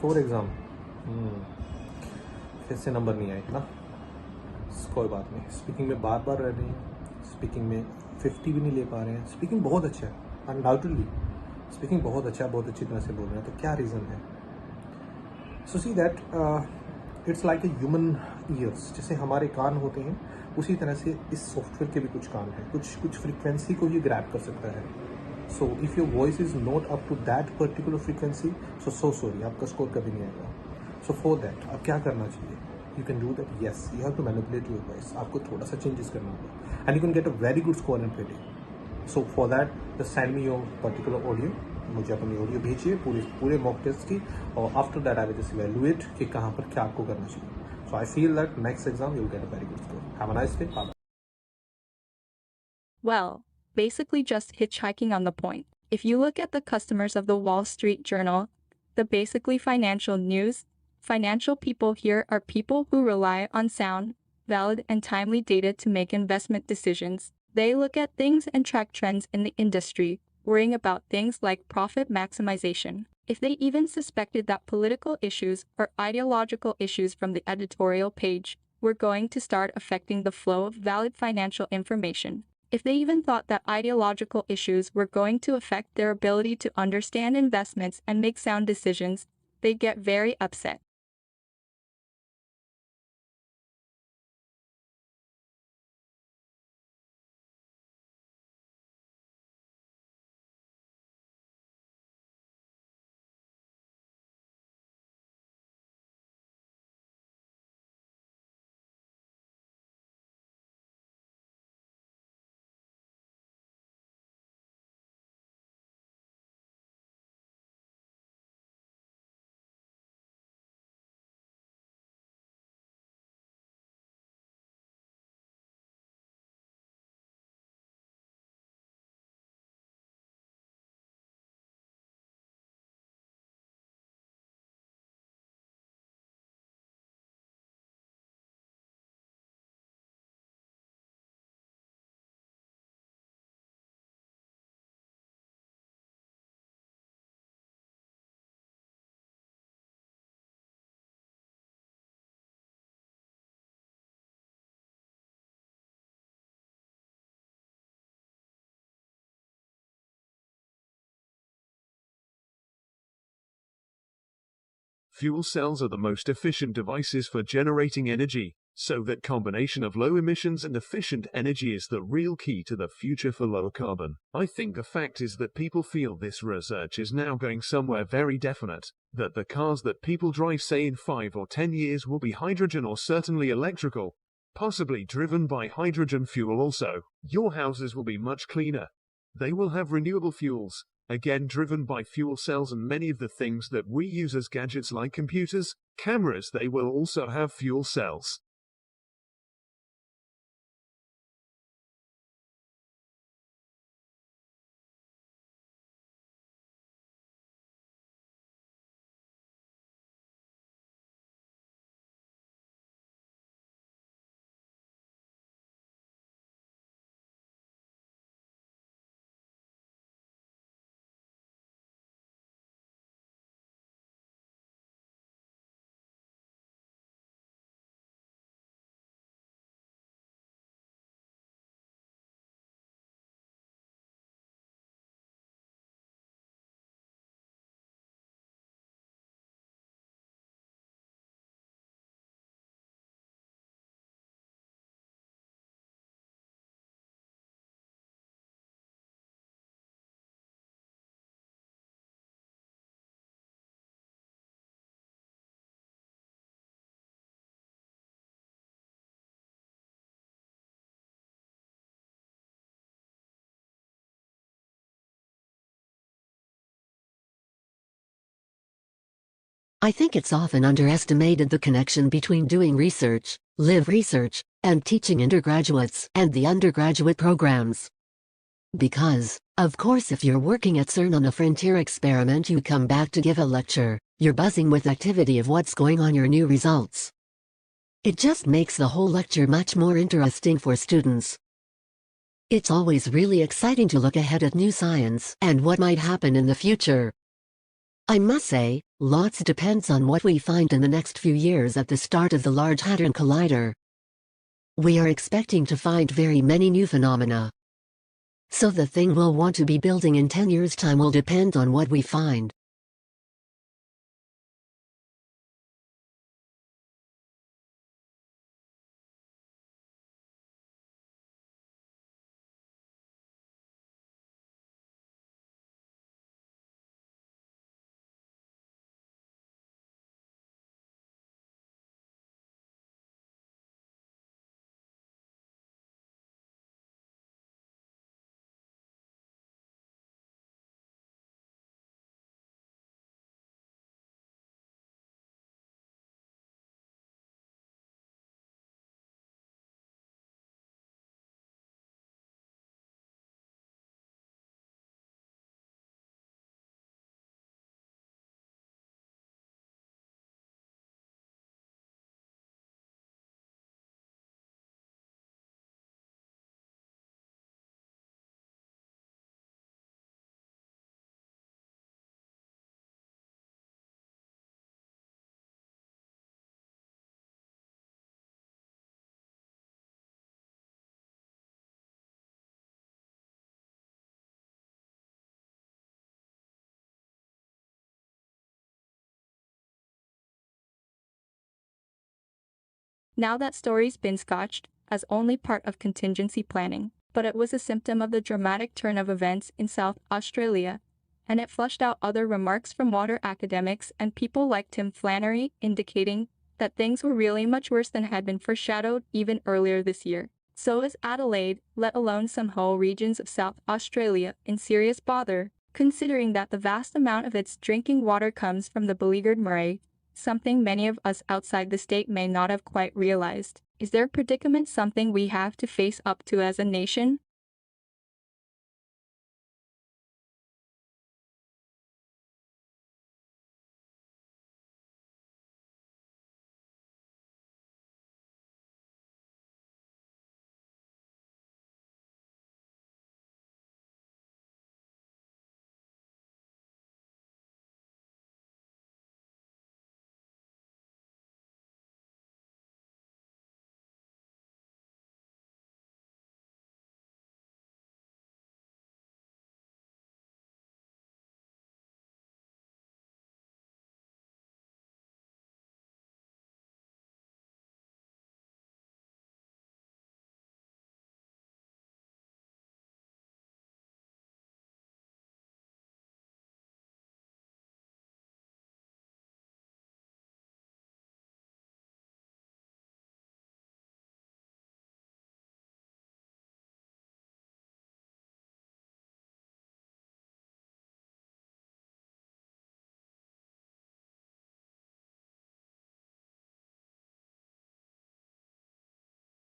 4 exam फिर से number नहीं आए ना, कोई बात नहीं। स्पीकिंग में बार बार रह रहे हैं, स्पीकिंग में 50 भी नहीं ले पा रहे हैं। स्पीकिंग बहुत अच्छा है, अनडाउटेडली स्पीकिंग बहुत अच्छा है, बहुत अच्छी तरह से बोल रहे हैं, तो क्या रीज़न है? So see that it's like a human ears, जैसे हमारे कान होते हैं उसी तरह से इस सॉफ्टवेयर के भी कुछ कान हैं, कुछ फ्रीक्वेंसी को ये ग्रैब कर सकता है। So if your voice is not up to that particular frequency, so sorry, आपका स्कोर कभी नहीं आएगा। सो फॉर दैट अब क्या करना चाहिए? You can do that, yes, you have to manipulate your voice, आपको थोड़ा सा चेंजेस करना होगा, and you can get a very good score in PTE। So for that just send me your particular audio, मुझे अपनी audio भेजिए पूरे mock test की, और after that I will just evaluate कि कहाँ पर क्या आपको करना चाहिए। So I feel that next exam you will get a very good score. Have a nice day, bye. Well, basically just hitchhiking on the point. If you look at the customers of the Wall Street Journal, the basically financial news, financial people here are people who rely on sound, valid and timely data to make investment decisions. They look at things and track trends in the industry, worrying about things like profit maximization. If they even suspected that political issues or ideological issues from the editorial page were going to start affecting the flow of valid financial information, if they even thought that ideological issues were going to affect their ability to understand investments and make sound decisions, they'd get very upset. Fuel cells are the most efficient devices for generating energy, so that combination of low emissions and efficient energy is the real key to the future for low carbon. I think the fact is that people feel this research is now going somewhere very definite, that the cars that people drive, say in 5 or 10 years, will be hydrogen or certainly electrical, possibly driven by hydrogen fuel also. Your houses will be much cleaner. They will have renewable fuels, again driven by fuel cells, and many of the things that we use as gadgets like computers, cameras, they will also have fuel cells. I think it's often underestimated the connection between doing research, live research, and teaching undergraduates and the undergraduate programs. Because, of course, if you're working at CERN on a frontier experiment, you come back to give a lecture, you're buzzing with activity of what's going on, your new results. It just makes the whole lecture much more interesting for students. It's always really exciting to look ahead at new science and what might happen in the future. I must say, lots depends on what we find in the next few years at the start of the Large Hadron Collider. We are expecting to find very many new phenomena. So the thing we'll want to be building in 10 years' time will depend on what we find. Now that story's been scotched as only part of contingency planning, but it was a symptom of the dramatic turn of events in South Australia, and it flushed out other remarks from water academics and people like Tim Flannery, indicating that things were really much worse than had been foreshadowed even earlier this year. So is Adelaide, let alone some whole regions of South Australia, in serious bother, considering that the vast amount of its drinking water comes from the beleaguered Murray, something many of us outside the state may not have quite realized. Is their predicament something we have to face up to as a nation?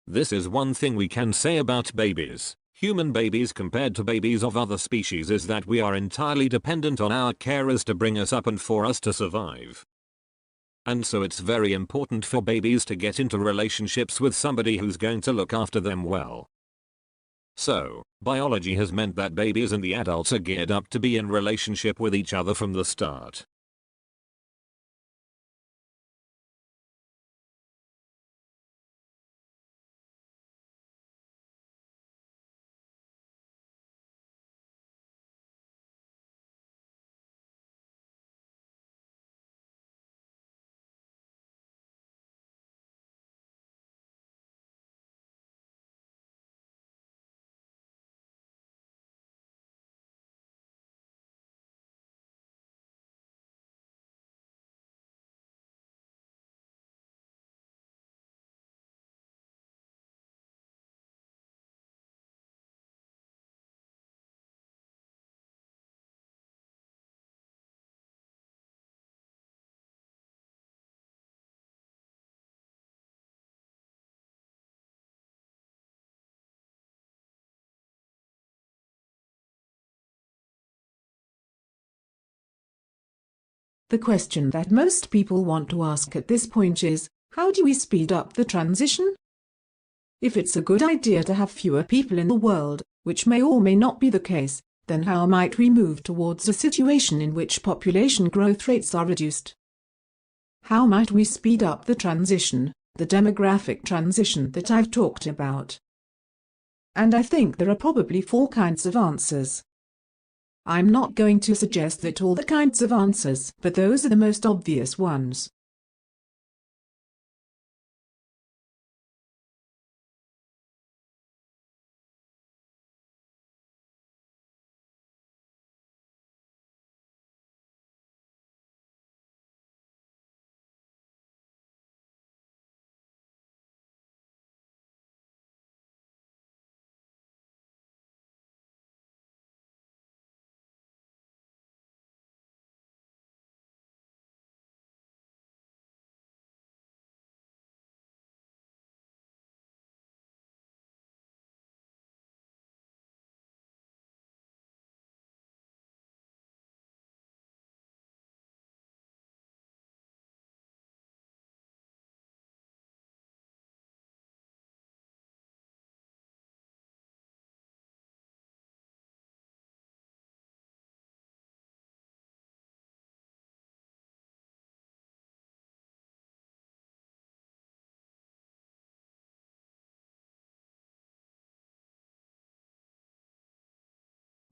This is one thing we can say about babies. Human babies compared to babies of other species is that we are entirely dependent on our carers to bring us up and for us to survive. And so it's very important for babies to get into relationships with somebody who's going to look after them well. So, biology has meant that babies and the adults are geared up to be in relationship with each other from the start. The question that most people want to ask at this point is, how do we speed up the transition? If it's a good idea to have fewer people in the world, which may or may not be the case, then how might we move towards a situation in which population growth rates are reduced? How might we speed up the transition, the demographic transition that I've talked about? And I think there are probably 4 kinds of answers. I'm not going to suggest that all the kinds of answers, but those are the most obvious ones.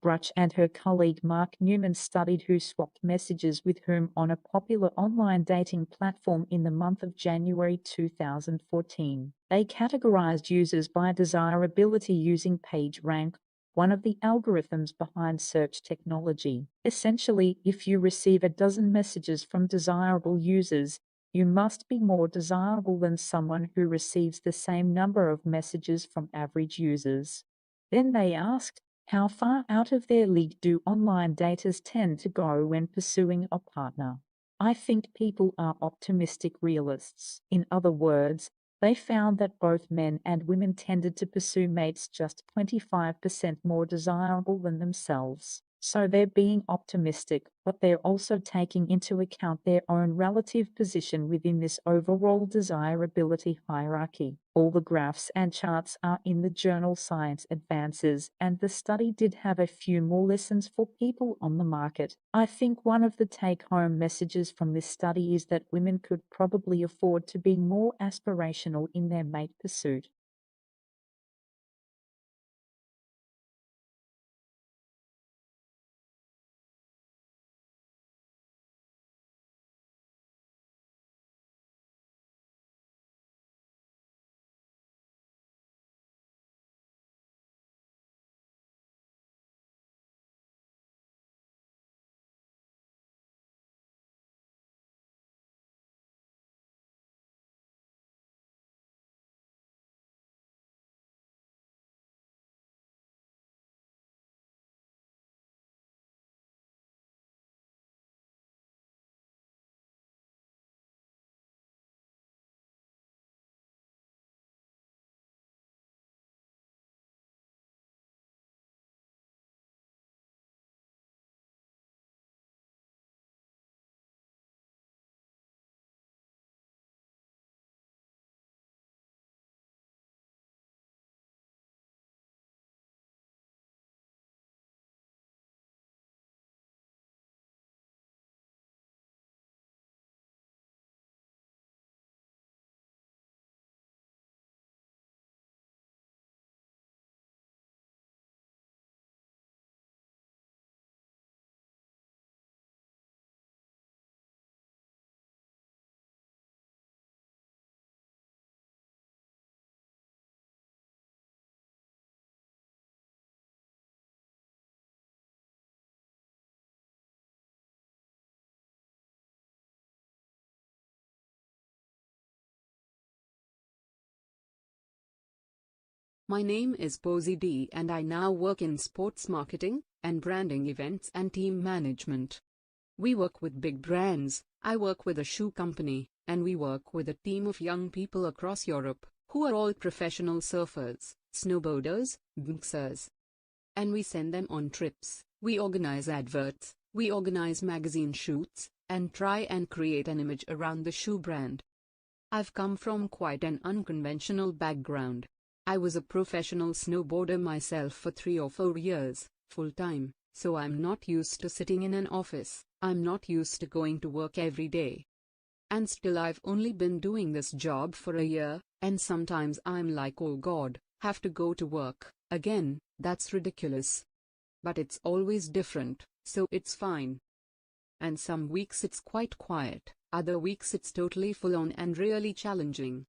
Bruch and her colleague Mark Newman studied who swapped messages with whom on a popular online dating platform in the month of January 2014. They categorized users by desirability using PageRank, one of the algorithms behind search technology. Essentially, if you receive a dozen messages from desirable users, you must be more desirable than someone who receives the same number of messages from average users. Then they asked, how far out of their league do online daters tend to go when pursuing a partner? I think people are optimistic realists. In other words, they found that both men and women tended to pursue mates just 25% more desirable than themselves. So they're being optimistic, but they're also taking into account their own relative position within this overall desirability hierarchy. All the graphs and charts are in the journal Science Advances, and the study did have a few more lessons for people on the market. I think one of the take-home messages from this study is that women could probably afford to be more aspirational in their mate pursuit. My name is Posey D and I now work in sports marketing and branding, events and team management. We work with big brands. I work with a shoe company, and we work with a team of young people across Europe who are all professional surfers, snowboarders, BLANKSers. And we send them on trips. We organize adverts, we organize magazine shoots, and try and create an image around the shoe brand. I've come from quite an unconventional background. I was a professional snowboarder myself for 3 or 4 years, full-time. So I'm not used to sitting in an office, I'm not used to going to work every day. And still I've only been doing this job for a year, and sometimes I'm like, oh God, have to go to work again, that's ridiculous. But it's always different, so it's fine. And some weeks it's quite quiet, other weeks it's totally full on and really challenging.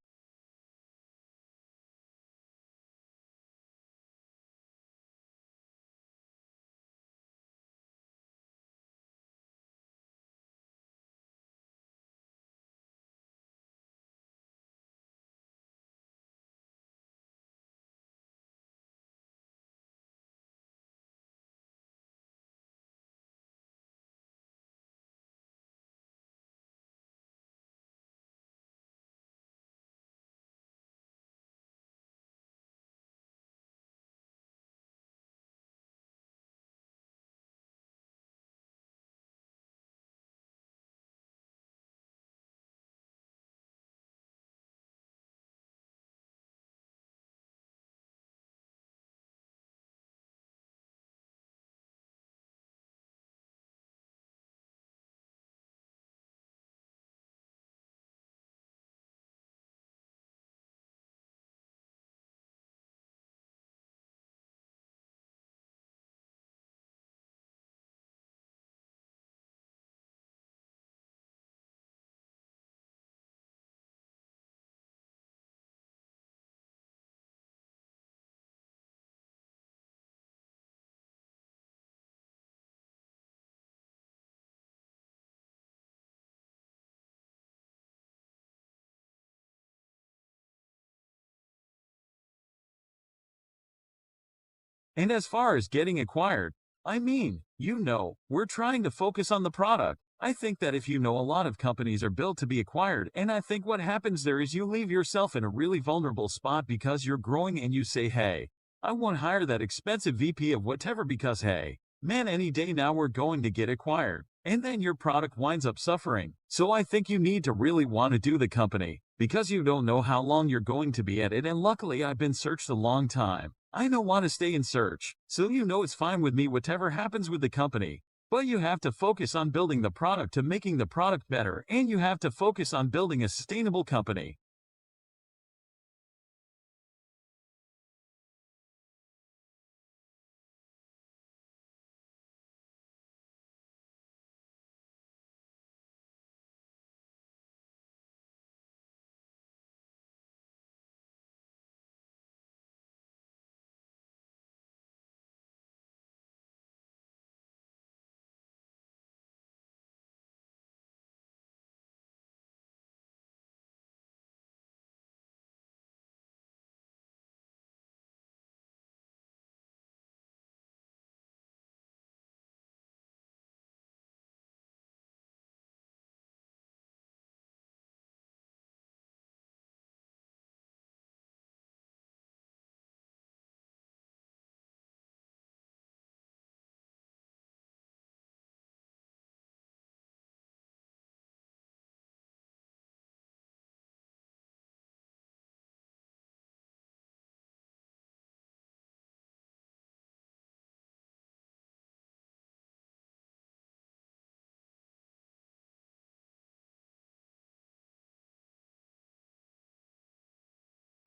And as far as getting acquired, I mean, we're trying to focus on the product. I think that if a lot of companies are built to be acquired, and I think what happens there is you leave yourself in a really vulnerable spot because you're growing and you say, hey, I won't hire that expensive VP of whatever because, hey, man, any day now we're going to get acquired. And then your product winds up suffering. So I think you need to really want to do the company because you don't know how long you're going to be at it. And luckily I've been searched a long time. I don't want to stay in search, so it's fine with me whatever happens with the company. But you have to focus on building the product to making the product better, and you have to focus on building a sustainable company.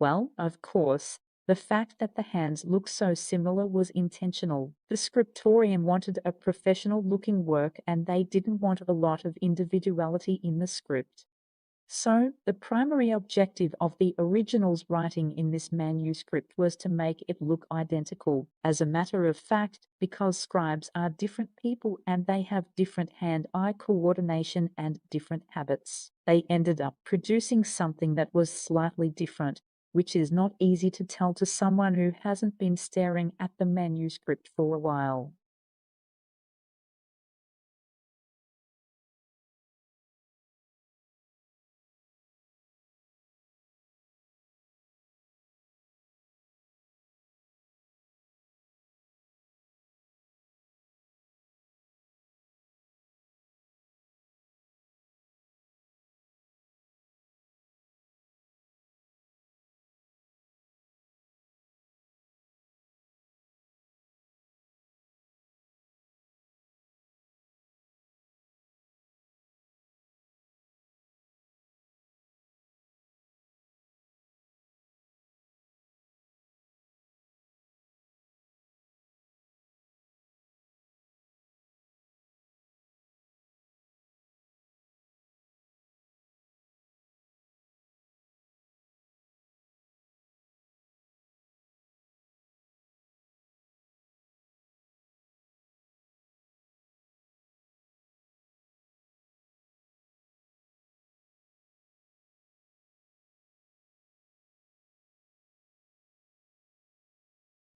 Well, of course, the fact that the hands look so similar was intentional. The scriptorium wanted a professional-looking work and they didn't want a lot of individuality in the script. So, the primary objective of the original's writing in this manuscript was to make it look identical. As a matter of fact, because scribes are different people and they have different hand-eye coordination and different habits, they ended up producing something that was slightly different, which is not easy to tell to someone who hasn't been staring at the manuscript for a while.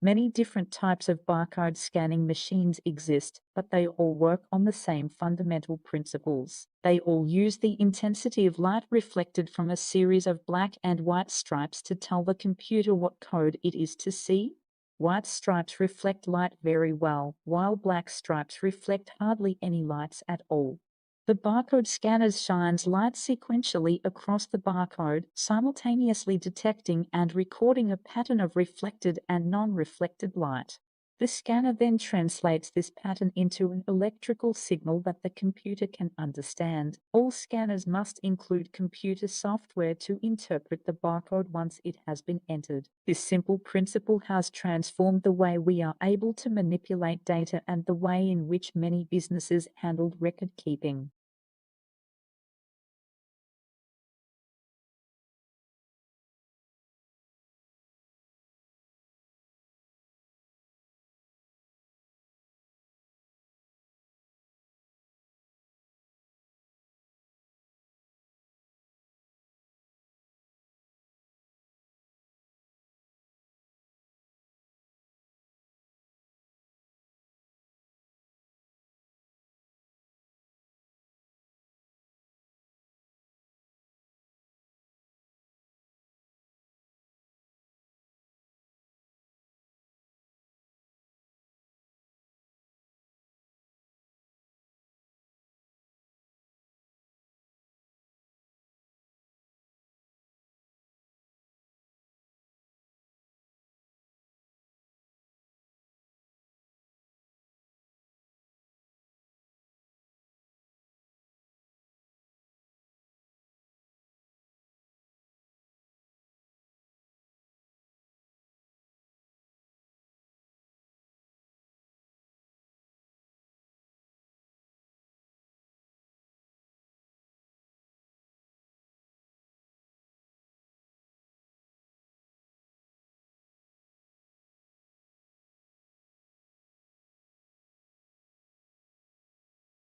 Many different types of barcode scanning machines exist, but they all work on the same fundamental principles. They all use the intensity of light reflected from a series of black and white stripes to tell the computer what code it is to see. White stripes reflect light very well, while black stripes reflect hardly any lights at all. The barcode scanner shines light sequentially across the barcode, simultaneously detecting and recording a pattern of reflected and non-reflected light. The scanner then translates this pattern into an electrical signal that the computer can understand. All scanners must include computer software to interpret the barcode once it has been entered. This simple principle has transformed the way we are able to manipulate data and the way in which many businesses handled record keeping.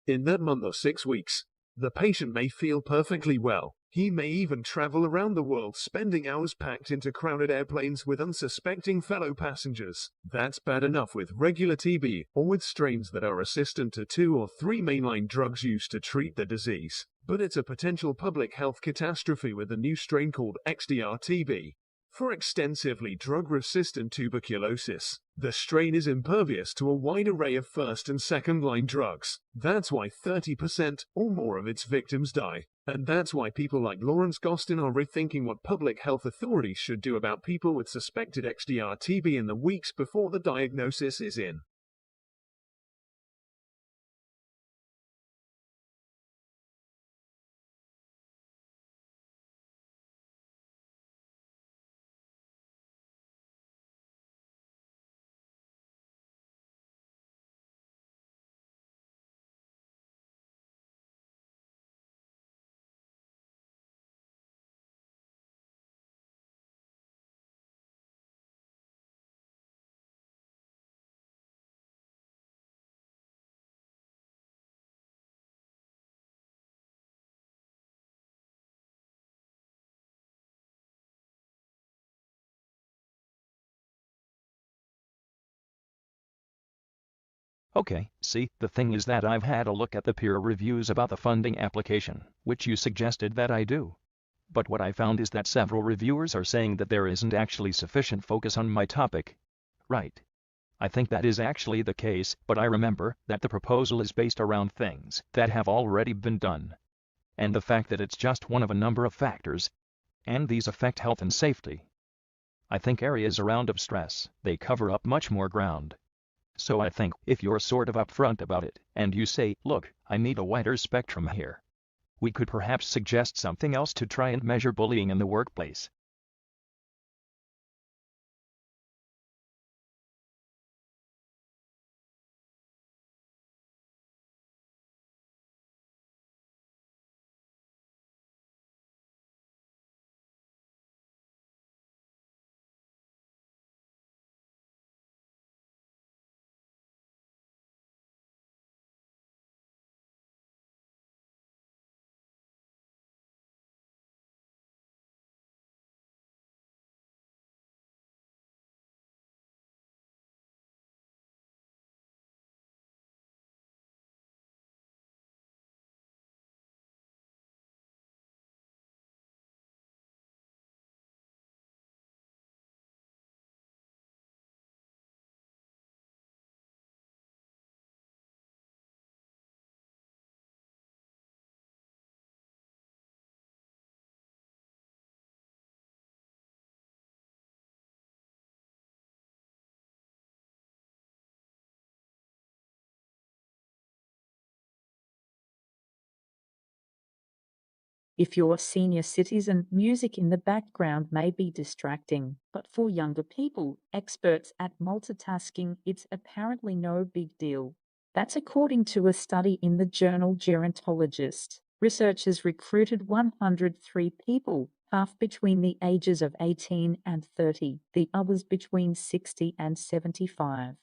In that month or 6 weeks, the patient may feel perfectly well. He may even travel around the world, spending hours packed into crowded airplanes with unsuspecting fellow passengers. That's bad enough with regular TB or with strains that are resistant to 2 or 3 mainline drugs used to treat the disease. But it's a potential public health catastrophe with a new strain called XDR-TB. For extensively drug-resistant tuberculosis, the strain is impervious to a wide array of first and second-line drugs. That's why 30% or more of its victims die. And that's why people like Lawrence Gostin are rethinking what public health authorities should do about people with suspected XDR-TB in the weeks before the diagnosis is in. Okay, see, the thing is that I've had a look at the peer reviews about the funding application, which you suggested that I do. But what I found is that several reviewers are saying that there isn't actually sufficient focus on my topic. Right. I think that is actually the case, but I remember that the proposal is based around things that have already been done. And the fact that it's just one of a number of factors, and these affect health and safety. I think areas around of stress, they cover up much more ground. So I think if you're sort of upfront about it, and you say, look, I need a wider spectrum here, we could perhaps suggest something else to try and measure bullying in the workplace. If you're a senior citizen, music in the background may be distracting, but for younger people, experts at multitasking, it's apparently no big deal. That's according to a study in the journal Gerontologist. Researchers recruited 103 people, half between the ages of 18 and 30, the others between 60 and 75.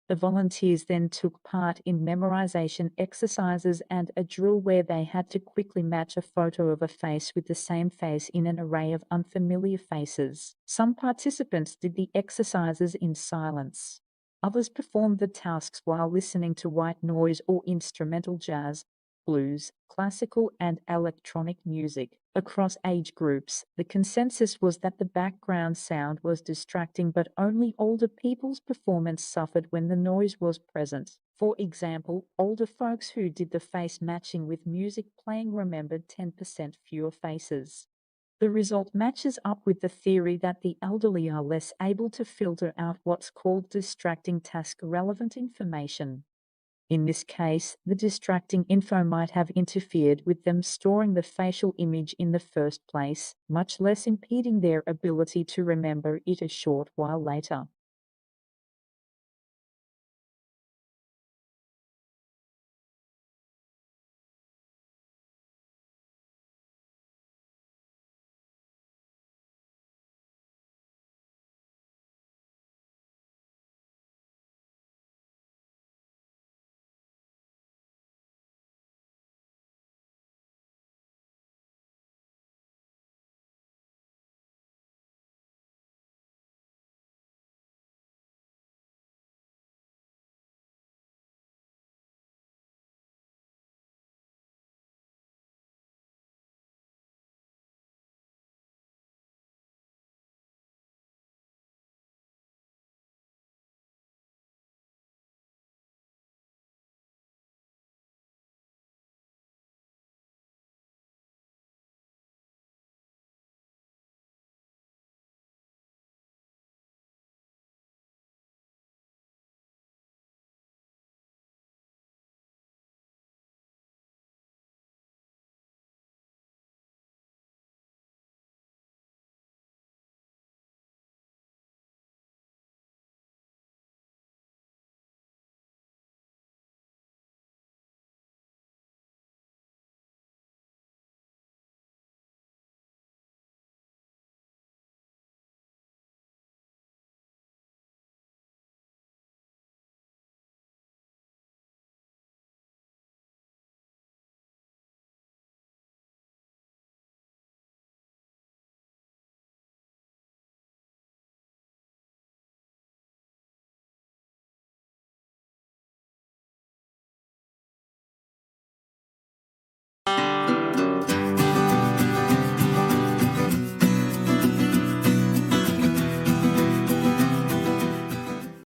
The volunteers then took part in memorization exercises and a drill where they had to quickly match a photo of a face with the same face in an array of unfamiliar faces. Some participants did the exercises in silence. Others performed the tasks while listening to white noise or instrumental jazz, blues, classical, and electronic music. Across age groups, the consensus was that the background sound was distracting, but only older people's performance suffered when the noise was present. For example, older folks who did the face matching with music playing remembered 10% fewer faces. The result matches up with the theory that the elderly are less able to filter out what's called distracting task-relevant information. In this case, the distracting info might have interfered with them storing the facial image in the first place, much less impeding their ability to remember it a short while later.